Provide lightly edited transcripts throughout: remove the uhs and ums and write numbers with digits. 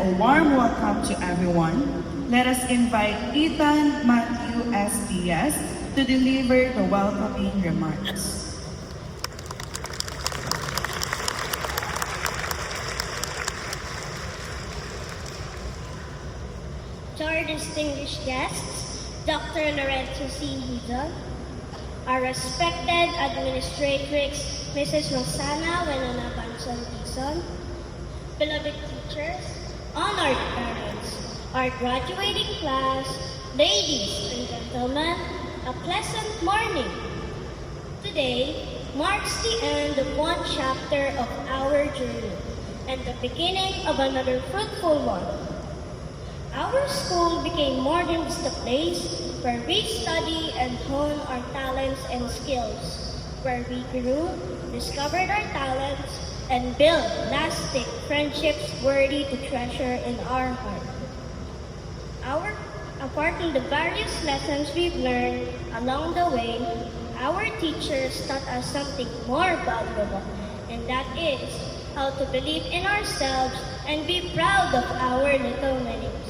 a warm welcome to everyone. Let us invite Ethan Matthew SDS to deliver the welcoming remarks. To our distinguished guests, Dr. Lorenzo C. Hizon, our respected administratrix, Mrs. Rosana Wenona Banson Dizon, beloved teachers, honored parents, our graduating class, ladies and gentlemen, a pleasant morning. Today marks the end of one chapter of our journey and the beginning of another fruitful one. Our school became more than just a place where we study and hone our talents and skills, where we grew, discovered our talents, and built lasting friendships worthy to treasure in our heart. Apart from the various lessons we've learned along the way, our teachers taught us something more valuable, and that is how to believe in ourselves and be proud of our little names.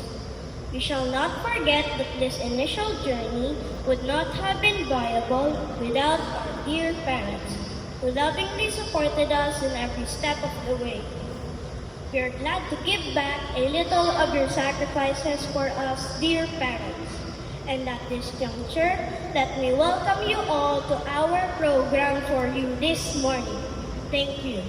We shall not forget that this initial journey would not have been viable without our dear parents, who lovingly supported us in every step of the way. We are glad to give back a little of your sacrifices for us, dear parents. And at this juncture, let me welcome you all to our program for you this morning. Thank you.